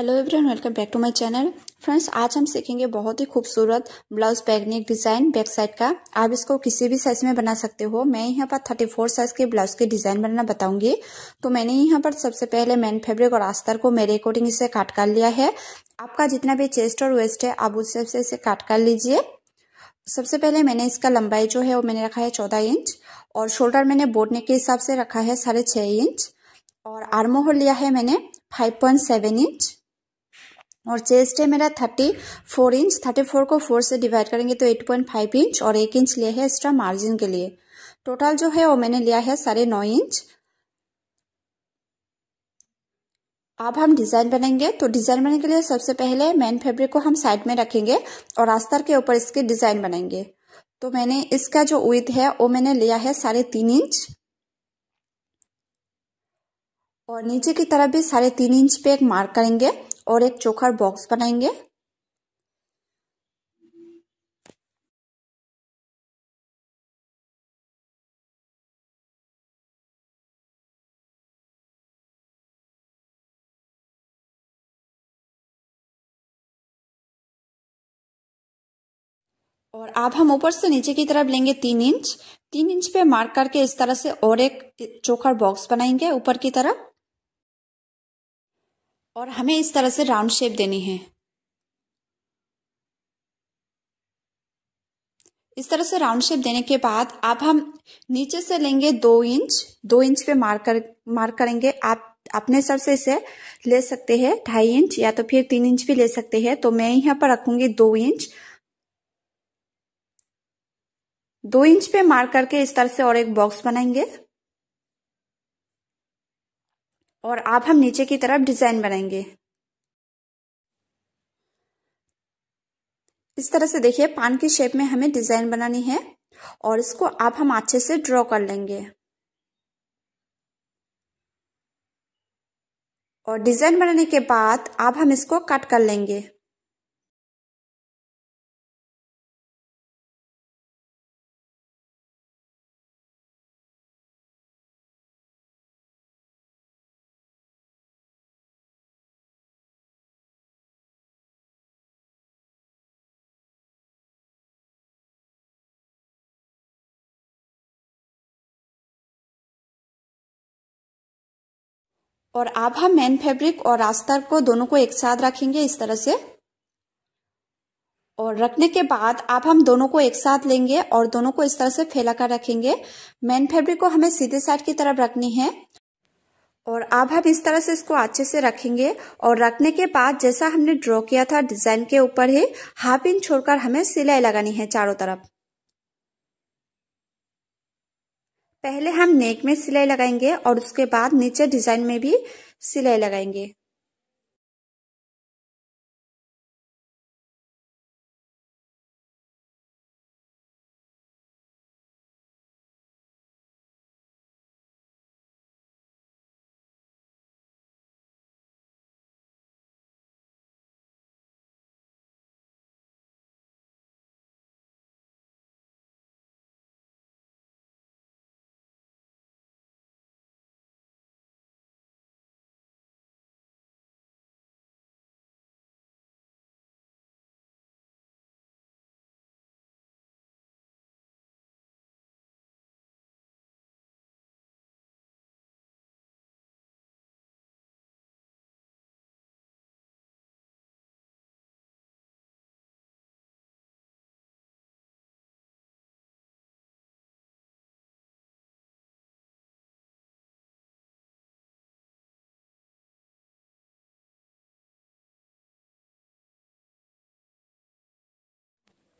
Hello everyone, welcome back to my channel. Friends, आज हम सीखेंगे बहुत ही खूबसूरत blouse back neck design back side का। आप इसको किसी भी साइज में बना सकते हो। मैं यहाँ पर 34 साइज के ब्लाउज के डिजाइन बनाना बताऊंगी। तो मैंने यहाँ पर सबसे पहले मेन फैब्रिक और अस्तर को मेरे अकॉर्डिंग इसे काट कर लिया है। आपका जितना भी चेस्ट और वेस्ट है आप उस से इसे काट कर लीजिए। सबसे पहले मैंने इसका लंबाई जो है वो मैंने रखा है 14 इंच और शोल्डर मैंने बोट नेक के हिसाब से रखा है 6.5 इंच और आर्म होल लिया है मैंने 5.7 इंच और चेस्ट है मेरा 34 इंच। 34 को 4 से डिवाइड करेंगे तो 8.5 इंच और 1 इंच लिया है एक्स्ट्रा मार्जिन के लिए। टोटल जो है वो मैंने लिया है 9.5 इंच। अब हम डिजाइन बनाएंगे। तो डिजाइन बनाने के लिए सबसे पहले मेन फैब्रिक को हम साइड में रखेंगे और अस्तर के ऊपर इसके डिजाइन बनाएंगे। तो मैंने इसका जो विड्थ है वो मैंने लिया है 3.5 इंच और नीचे की तरफ भी 3.5 इंच पे एक मार्क करेंगे और एक चोकर बॉक्स बनाएंगे। और अब हम ऊपर से नीचे की तरफ लेंगे 3 इंच। 3 इंच पे मार्क करके इस तरह से और एक चोकर बॉक्स बनाएंगे ऊपर की तरफ और हमें इस तरह से राउंड शेप देनी है। इस तरह से राउंड शेप देने के बाद अब हम नीचे से लेंगे 2 इंच। 2 इंच पे मार्क करेंगे। आप अपने हिसाब से इसे ले सकते हैं 2.5 इंच या तो फिर 3 इंच भी ले सकते हैं। तो मैं यहाँ पर रखूंगी 2 इंच। 2 इंच पे मार्क करके इस तरह से और एक बॉक्स बनाएंगे और अब हम नीचे की तरफ डिजाइन बनाएंगे। इस तरह से देखिए पान की शेप में हमें डिजाइन बनानी है और इसको अब हम अच्छे से ड्रॉ कर लेंगे और डिजाइन बनाने के बाद अब हम इसको कट कर लेंगे। और अब हम मेन फैब्रिक और अस्तर को दोनों को एक साथ रखेंगे इस तरह से और रखने के बाद अब हम दोनों को एक साथ लेंगे और दोनों को इस तरह से फैला कर रखेंगे। मेन फैब्रिक को हमें सीधे साइड की तरफ रखनी है और अब हम इस तरह से इसको अच्छे से रखेंगे और रखने के बाद जैसा हमने ड्रॉ किया था डिजाइन के ऊपर ही 1/2 इंच छोड़कर हमें सिलाई लगानी है चारों तरफ। पहले हम नेक में सिलाई लगाएंगे और उसके बाद नीचे डिजाइन में भी सिलाई लगाएंगे।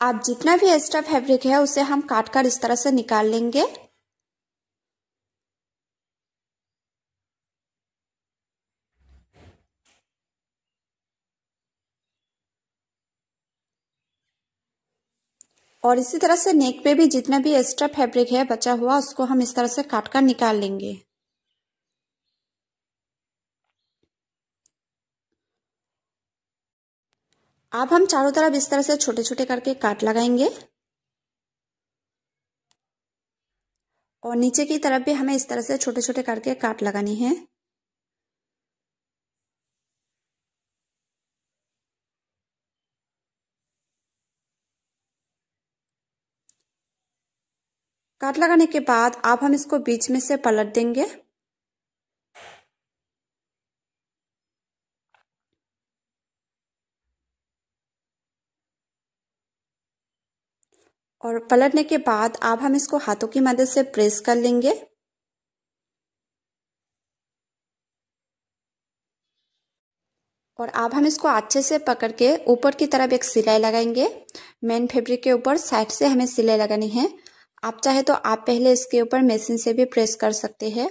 अब जितना भी एक्स्ट्रा फैब्रिक है उसे हम काट कर इस तरह से निकाल लेंगे। और इसी तरह से नेक पे भी जितना भी एक्स्ट्रा फैब्रिक है बचा हुआ उसको हम इस तरह से काट कर निकाल लेंगे। अब हम चारों तरफ इस तरह से छोटे छोटे करके काट लगाएंगे और नीचे की तरफ भी हमें इस तरह से छोटे छोटे करके काट लगानी है। काट लगाने के बाद अब हम इसको बीच में से पलट देंगे और पलटने के बाद अब हम इसको हाथों की मदद से प्रेस कर लेंगे और अब हम इसको अच्छे से पकड़ के ऊपर की तरफ एक सिलाई लगाएंगे। मेन फैब्रिक के ऊपर साइड से हमें सिलाई लगानी है। आप चाहे तो आप पहले इसके ऊपर मशीन से भी प्रेस कर सकते हैं।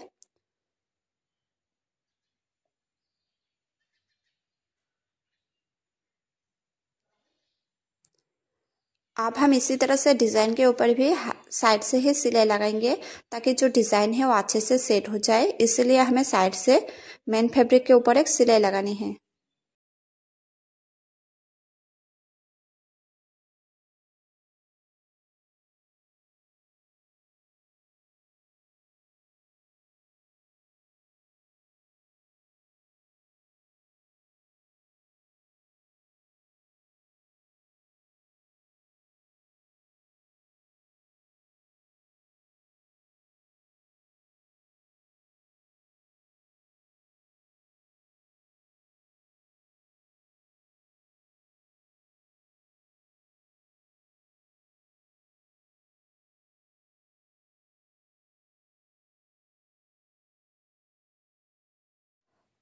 अब हम इसी तरह से डिज़ाइन के ऊपर भी साइड से ही सिलाई लगाएंगे ताकि जो डिज़ाइन है वो अच्छे से सेट हो जाए। इसलिए हमें साइड से मेन फैब्रिक के ऊपर एक सिलाई लगानी है।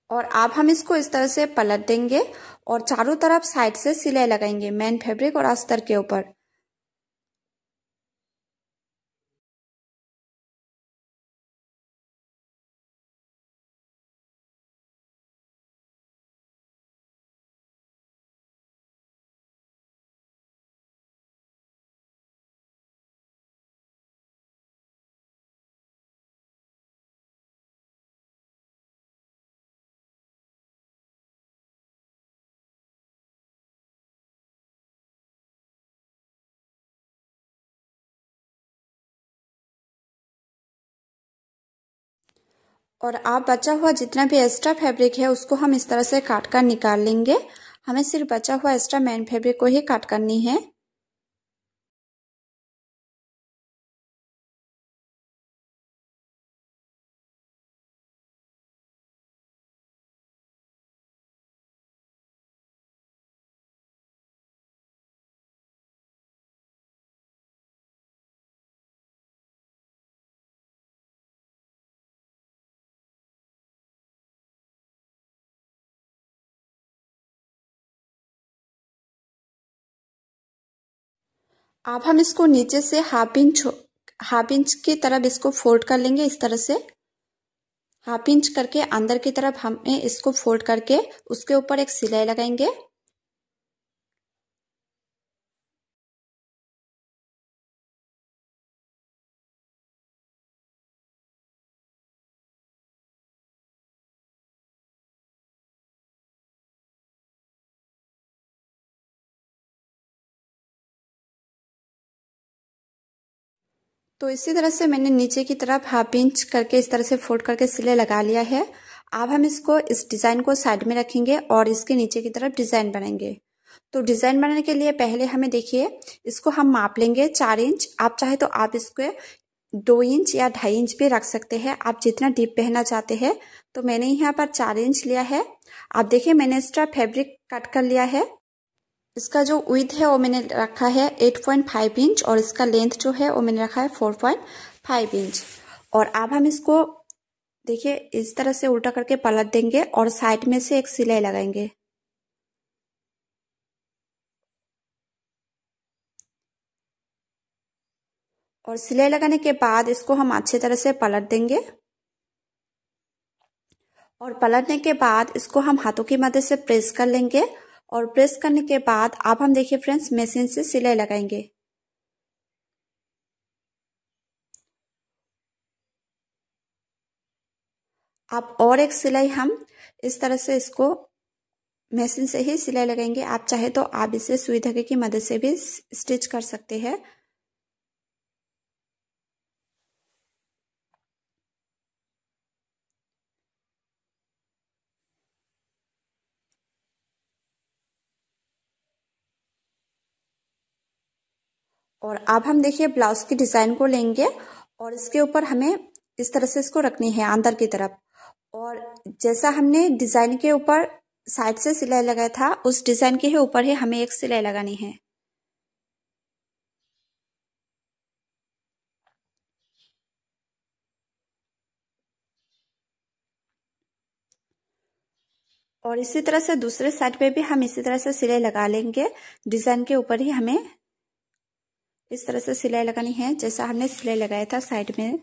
और अब हम इसको इस तरह से पलट देंगे और चारों तरफ साइड से सिलाई लगाएंगे मेन फैब्रिक और अस्तर के ऊपर। और आप बचा हुआ जितना भी एक्स्ट्रा फैब्रिक है उसको हम इस तरह से काट कर निकाल लेंगे। हमें सिर्फ बचा हुआ एक्स्ट्रा मेन फैब्रिक को ही काट करनी है। अब हम इसको नीचे से हाफ इंच की तरफ इसको फोल्ड कर लेंगे। इस तरह से हाफ इंच करके अंदर की तरफ हमें इसको फोल्ड करके उसके ऊपर एक सिलाई लगाएंगे। तो इसी तरह से मैंने नीचे की तरफ हाफ इंच करके इस तरह से फोल्ड करके सिलाई लगा लिया है। अब हम इसको इस डिज़ाइन को साइड में रखेंगे और इसके नीचे की तरफ डिज़ाइन बनाएंगे। तो डिज़ाइन बनाने के लिए पहले हमें देखिए इसको हम माप लेंगे 4 इंच। आप चाहे तो आप इसको 2 इंच या 2.5 इंच भी रख सकते हैं, आप जितना डीप पहनना चाहते हैं। तो मैंने यहाँ पर 4 इंच लिया है। आप देखिए मैंने एक्स्ट्रा फैब्रिक कट कर लिया है। इसका जो विड्थ है वो मैंने रखा है 8.5 इंच और इसका लेंथ जो है वो मैंने रखा है 4.5 इंच। और अब हम इसको देखिए इस तरह से उल्टा करके पलट देंगे और साइड में से एक सिलाई लगाएंगे। और सिलाई लगाने के बाद इसको हम अच्छी तरह से पलट देंगे और पलटने के बाद इसको हम हाथों की मदद से प्रेस कर लेंगे। और प्रेस करने के बाद अब हम देखिए फ्रेंड्स मशीन से सिलाई लगाएंगे। अब और एक सिलाई हम इस तरह से इसको मशीन से ही सिलाई लगाएंगे। आप चाहे तो आप इसे सुई धागे की मदद से भी स्टिच कर सकते हैं। और अब हम देखिए ब्लाउज की डिज़ाइन को लेंगे और इसके ऊपर हमें इस तरह से इसको रखनी है अंदर की तरफ। और जैसा हमने डिजाइन के ऊपर साइड से सिलाई लगाया था उस डिजाइन के ही ऊपर ही हमें एक सिलाई लगानी है। और इसी तरह से दूसरे साइड पे भी हम इसी तरह से सिलाई लगा लेंगे। डिजाइन के ऊपर ही हमें इस तरह से सिलाई लगानी है जैसा हमने सिलाई लगाया था साइड में।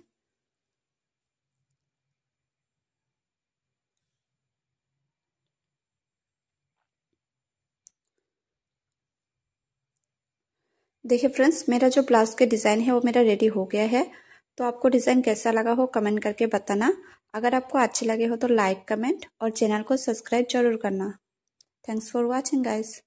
देखिए फ्रेंड्स, मेरा जो ब्लाउज के डिज़ाइन है वो मेरा रेडी हो गया है। तो आपको डिज़ाइन कैसा लगा हो कमेंट करके बताना। अगर आपको अच्छे लगे हो तो लाइक, कमेंट और चैनल को सब्सक्राइब जरूर करना। Thanks for watching guys.